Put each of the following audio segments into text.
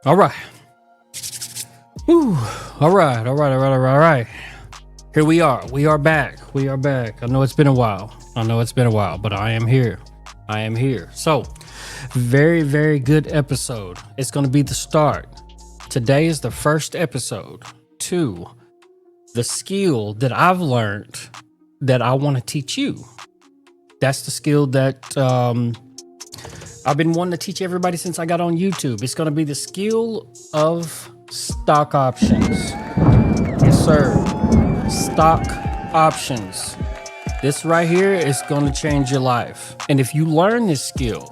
All right. Whew. All right. All right. Here we are. We are back. We are back. I know it's been a while. But I am here. So, very, very good episode. It's going to be the start. Today is the first episode to the skill that I've learned that I want to teach you. That's the skill that I've been wanting to teach everybody since I got on YouTube. It's going to be the skill of stock options. Yes, sir. Stock options. This right here is going to change your life. And if you learn this skill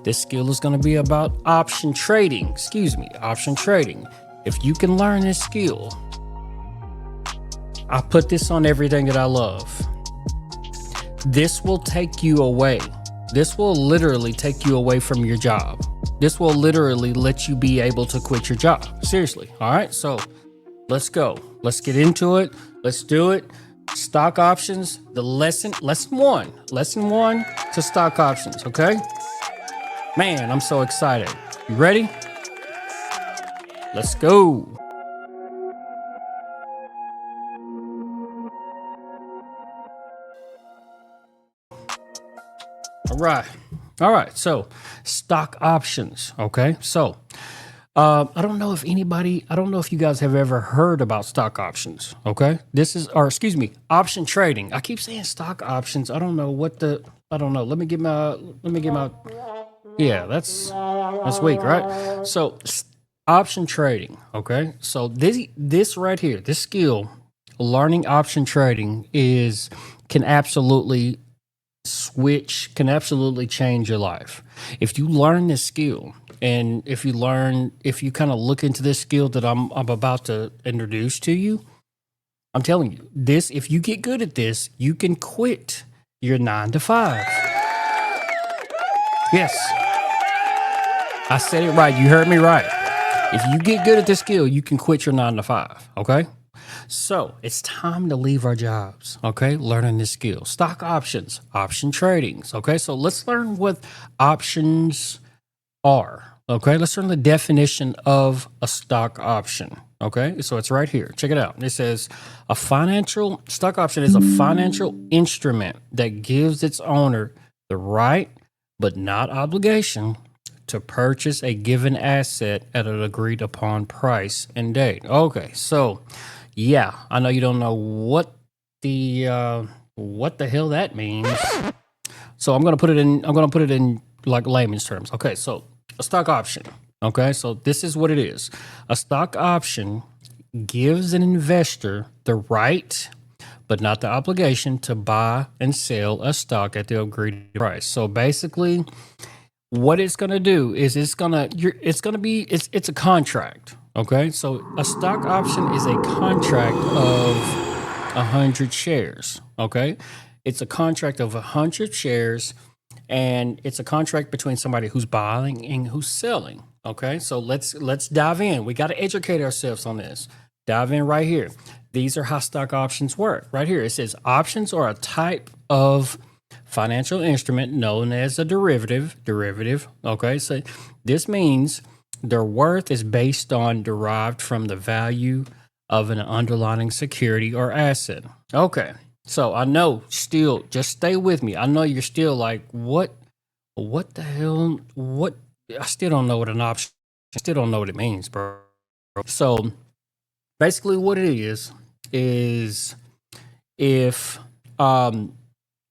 is going to be about option trading. Option trading. If you can learn this skill, I put this on everything that I love. This will take you away. This will literally take you away from your job. This will literally let you be able to quit your job. Seriously. All right. So let's go. Let's get into it. Let's do it. Stock options. The lesson one to stock options. Okay. Man, I'm so excited. You ready? Let's go. All right. So stock options. Okay. So I don't know if you guys have ever heard about stock options. Okay. Option trading. I keep saying stock options. I don't know. Let me get my, yeah, that's weak, right? So option trading. Okay. So this right here, this skill, learning option trading can absolutely change your life. If you learn this skill, and if you kind of look into this skill that I'm about to introduce to you, I'm telling you, if you get good at this, you can quit your 9 to 5. Yes. I said it right. You heard me right. If you get good at this skill, you can quit your 9 to 5. Okay. So it's time to leave our jobs, okay? Learning this skill. Stock options, option tradings, okay? So let's learn what options are, okay? Let's learn the definition of a stock option, okay? So it's right here. Check it out. It says stock option is a financial instrument that gives its owner the right, but not obligation, to purchase a given asset at an agreed upon price and date. Okay, so yeah, I know you don't know what the hell that means. So I'm gonna put it in like layman's terms. Okay, so a stock option. Okay, so this is what it is. A stock option gives an investor the right, but not the obligation, to buy and sell a stock at the agreed price. So basically, what it's gonna do is it's a contract. Okay, so a stock option is a contract of 100 shares. Okay, it's a contract of 100 shares, and it's a contract between somebody who's buying and who's selling. Okay, so let's dive in. We got to educate ourselves on this. Dive in right here. These are how stock options work. Right here, it says options are a type of financial instrument known as a derivative. Okay, so this means their worth is derived from the value of an underlying security or asset. Okay, so I know, still, just stay with me. I know you're still like, what the hell? What? I still don't know what an option. I still don't know what it means, bro. So basically, what it is if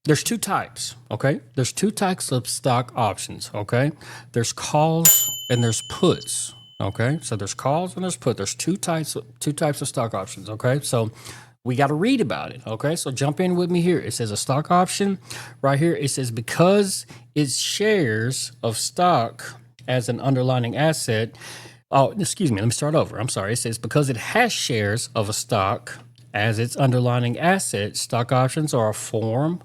there's two types, okay? There's two types of stock options, okay? There's calls and there's puts, okay? So there's calls and there's puts. There's two types of stock options, okay? So we got to read about it, okay? So jump in with me here. It says a stock option right here. It says because it's shares of stock as an underlying asset. Oh, excuse me. Let me start over. I'm sorry. It says because it has shares of a stock as its underlying asset, stock options are a form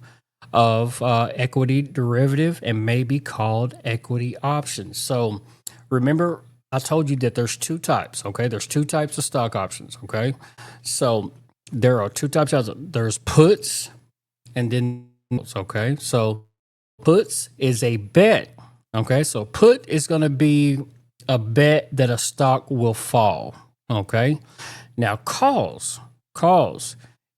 of equity derivative and may be called equity options. So remember, I told you that there's two types, okay? There's two types of stock options, okay? So there are two types. There's puts and then, okay? So puts is a bet, okay? So put is going to be a bet that a stock will fall. Okay. Now, calls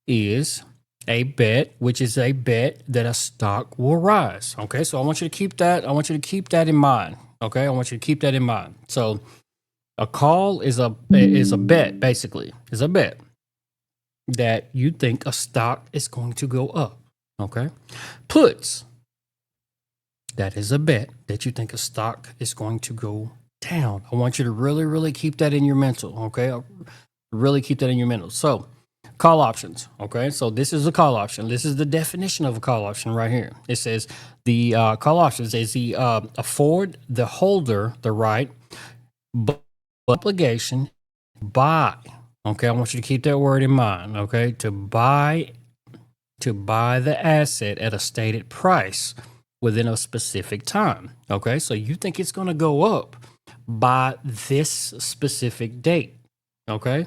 is a bet, which is a bet that a stock will rise. Okay. So I want you to keep that. I want you to keep that in mind. Okay. I want you to keep that in mind. So a call is a bet, basically, is a bet that you think a stock is going to go up. Okay. Puts, that is a bet that you think a stock is going to go down. I want you to really, really keep that in your mental. Okay. Really keep that in your mental. So, call options. Okay. So, this is a call option. This is the definition of a call option right here. It says the call options is the afford the holder the right, but obligation buy. Okay. I want you to keep that word in mind. Okay. To buy the asset at a stated price within a specific time. Okay, so you think it's going to go up by this specific date. Okay,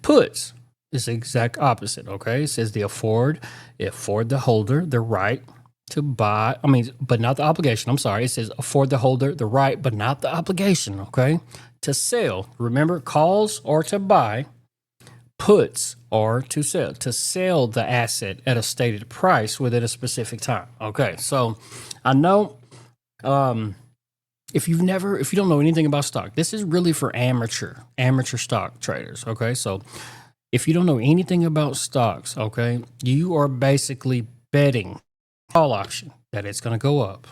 puts is the exact opposite. Okay, it says afford the holder the right to buy. But not the obligation. I'm sorry. It says afford the holder the right, but not the obligation. Okay, to sell. Remember, calls or to buy. Puts or to sell the asset at a stated price within a specific time. Okay, so I know if you don't know anything about stock, this is really for amateur stock traders. Okay, so if you don't know anything about stocks, okay, you are basically betting call option that it's going to go up,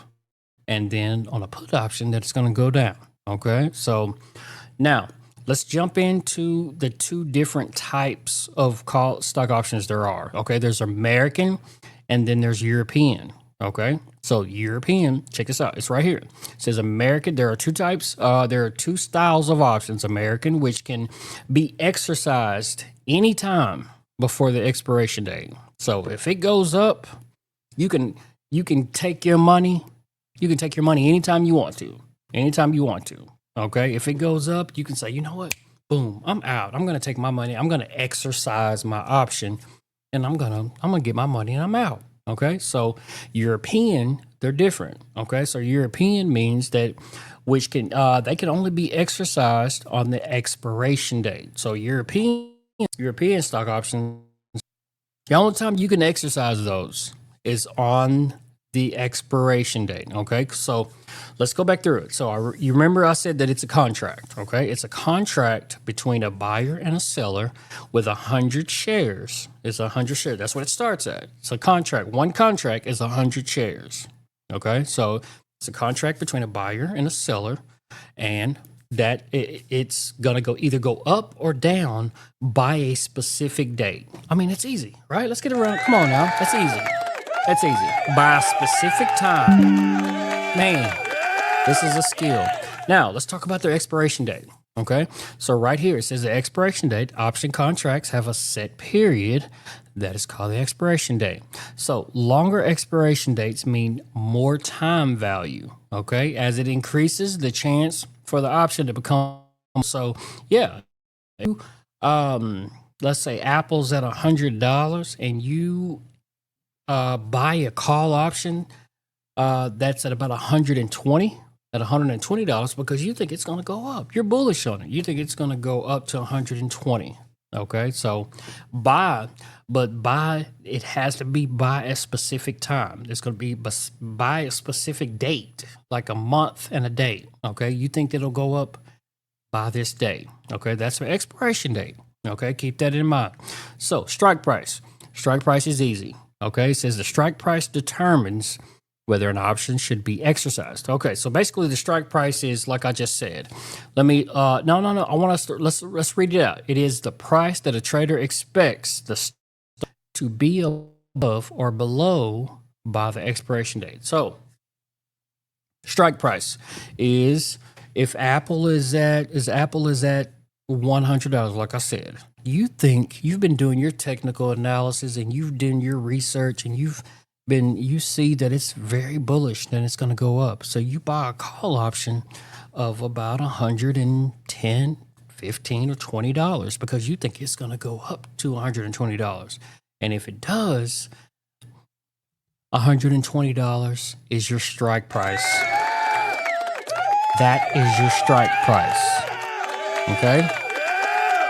and then on a put option that it's going to go down. Okay, so now let's jump into the two different types of stock options there are. Okay, there's American and then there's European. Okay, so European, check this out. It's right here. It says American. There are two types. There are two styles of options. American, which can be exercised anytime before the expiration date. So if it goes up, you can take your money. You can take your money anytime you want to. Anytime you want to. Okay, if it goes up, you can say, you know what? Boom, I'm out. I'm gonna take my money. I'm gonna exercise my option, and I'm gonna get my money, and I'm out. Okay, so European, they're different. Okay, so European means that they can only be exercised on the expiration date. So European stock options, the only time you can exercise those is on the expiration date. Okay, so let's go back through it. So you remember I said that it's a contract. Okay, it's a contract between a buyer and a seller with 100 shares. It's 100 shares. That's what it starts at. It's a contract. One contract is 100 shares. Okay, so it's a contract between a buyer and a seller, and that it's gonna either go up or down by a specific date. I mean, it's easy, right? Let's get around. Come on now, that's easy. That's easy. By a specific time. Man, this is a skill. Now, let's talk about their expiration date. Okay. So, right here, it says the expiration date. Option contracts have a set period that is called the expiration date. So, longer expiration dates mean more time value. Okay. As it increases the chance for the option to become. So, yeah. Let's say Apple's at $100 and you buy a call option that's at about $120 because you think it's going to go up. You're bullish on it. You think it's going to go up to 120. Okay, so buy, it has to be by a specific time. It's going to be by a specific date, like a month and a date. Okay, you think it'll go up by this date. Okay, that's the expiration date. Okay, keep that in mind. So strike price. Strike price is easy. Okay, it says the strike price determines whether an option should be exercised. Okay, so basically the strike price is like I just said. Let me no. I want us to let's read it out. It is the price that a trader expects the stock to be above or below by the expiration date. So strike price is if Apple is at $100, like I said. You think you've been doing your technical analysis and you've done your research and you see that it's very bullish, then it's going to go up. So you buy a call option of about $110, $15, or $20 because you think it's going to go up to $120. And if it does, $120 is your strike price. That is your strike price. Okay?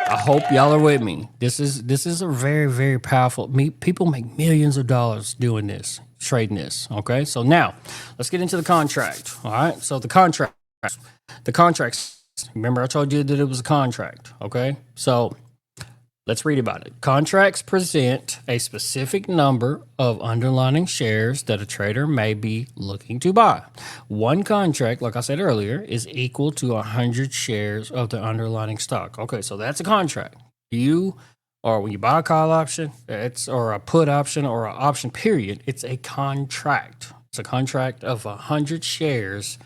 I hope y'all are with me. This is a very, very powerful. People make millions of dollars doing this, trading this. Okay, so now let's get into the contract. All right, so the contracts. Remember, I told you that it was a contract. Okay, so let's read about it. Contracts present a specific number of underlying shares that a trader may be looking to buy. One contract, like I said earlier, is equal to 100 shares of the underlying stock. Okay, so that's a contract. When you buy a call option, or a put option or an option period, it's a contract. It's a contract of 100 shares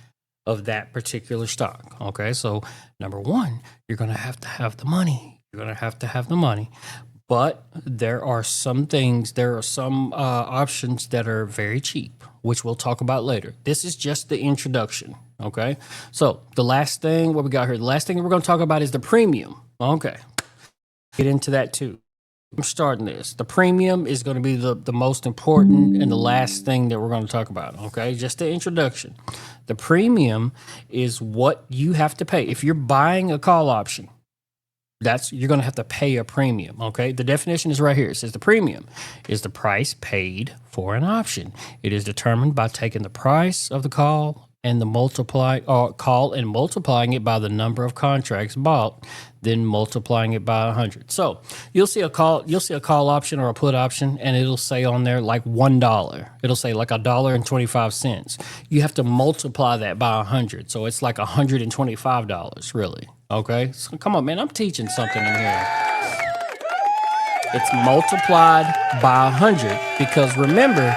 of that particular stock. Okay, so number one, you're going to have the money. You're going to have the money. But there are some options that are very cheap, which we'll talk about later. This is just the introduction. Okay, so the last thing we're going to talk about is the premium. Okay, get into that too. I'm starting this. The premium is going to be the most important and the last thing that we're going to talk about. Okay, just the introduction. The premium is what you have to pay if you're buying a call option. You're going to have to pay a premium. Okay, the definition is right here. It says the premium is the price paid for an option. It is determined by taking the price of the call and multiplying it by the number of contracts bought, then multiplying it by 100. So you'll see a call option or a put option, and it'll say on there like $1. It'll say like $1.25. You have to multiply that by 100, so it's like $125, really. Okay, so come on, man, I'm teaching something in here. It's multiplied by 100 because remember,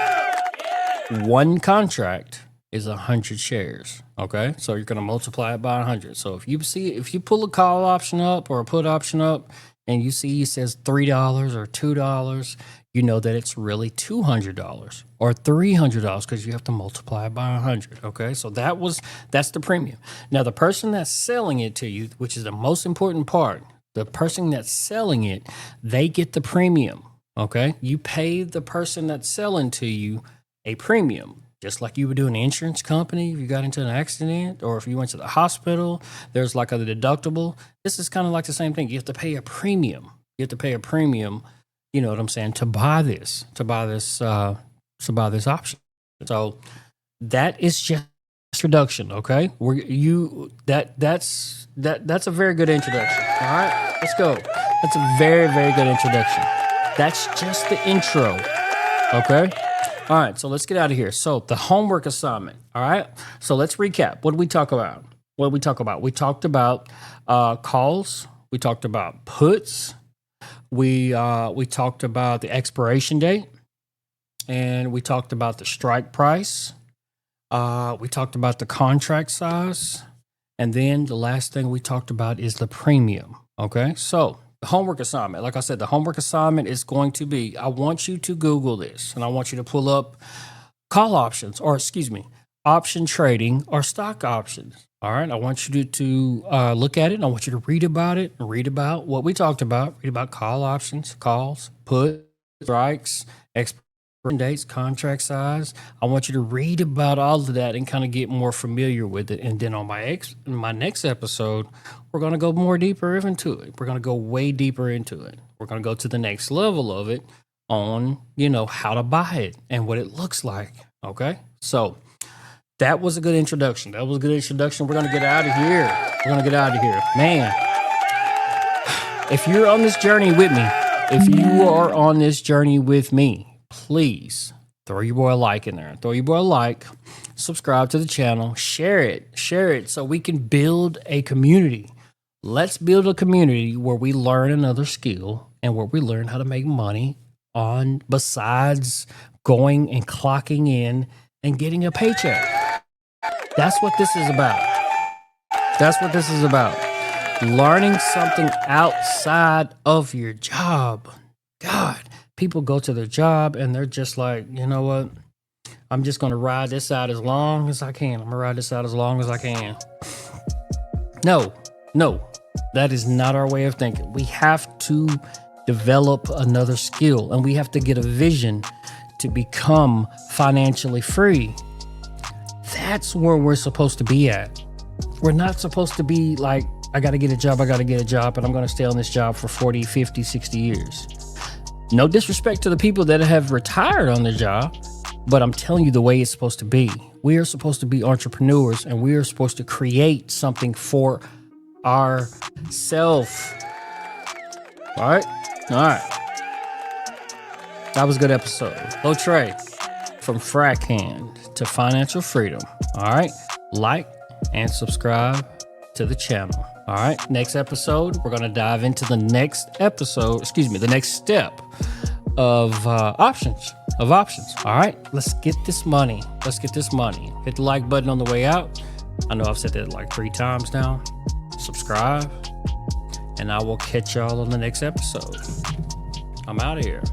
one contract is 100 shares. Okay, so you're going to multiply it by 100. So if you pull a call option up or a put option up and you see it says $3 or $2, you know that it's really $200 or $300 because you have to multiply it by 100. Okay, so that's the premium. Now the person that's selling it to you, which is the most important part, the person that's selling it, they get the premium. Okay, you pay the person that's selling to you a premium. Just like you would do an insurance company if you got into an accident or if you went to the hospital, there's like a deductible. This is kind of like the same thing. You have to pay a premium. You know what I'm saying, to buy this option. So that is just introduction, okay? That's a very good introduction. All right, let's go. That's a very, very good introduction. That's just the intro, okay? All right, so let's get out of here. So the homework assignment, all right? So let's recap. What did we talk about? We talked about calls. We talked about puts. We talked about the expiration date. And we talked about the strike price. We talked about the contract size. And then the last thing we talked about is the premium, okay? So the homework assignment, like I said, the homework assignment is going to be, I want you to Google this and I want you to pull up call options, option trading or stock options. All right. I want you to look at it. And I want you to read about it and read about what we talked about. Read about call options, calls, puts, strikes, expiration dates, contract size. I want you to read about all of that and kind of get more familiar with it. And then on my next episode, we're going to go more deeper into it. We're going to go way deeper into it. We're going to go to the next level of it on, how to buy it and what it looks like. Okay. So that was a good introduction. We're going to get out of here. Man, if you're on this journey with me, please throw your boy a like in there. Subscribe to the channel, share it so we can build a community. Let's build a community where we learn another skill and where we learn how to make money besides going and clocking in and getting a paycheck. That's what this is about. Learning something outside of your job. God, people go to their job and they're just like, you know what? I'm just going to ride this out as long as I can. No, that is not our way of thinking. We have to develop another skill and we have to get a vision to become financially free. That's where we're supposed to be at. We're not supposed to be like, I got to get a job, and I'm going to stay on this job for 40, 50, 60 years. No disrespect to the people that have retired on their job, but I'm telling you the way it's supposed to be. We are supposed to be entrepreneurs, and we are supposed to create something for ourselves. All right? All right. That was a good episode. Low Trey, from frack hand to financial freedom. All right? Like and subscribe to the channel. All right? Next episode, we're going to dive into the next step of options. All right? Let's get this money. Hit the like button on the way out. I know I've said that like 3 times now. Subscribe. And I will catch y'all on the next episode. I'm out of here.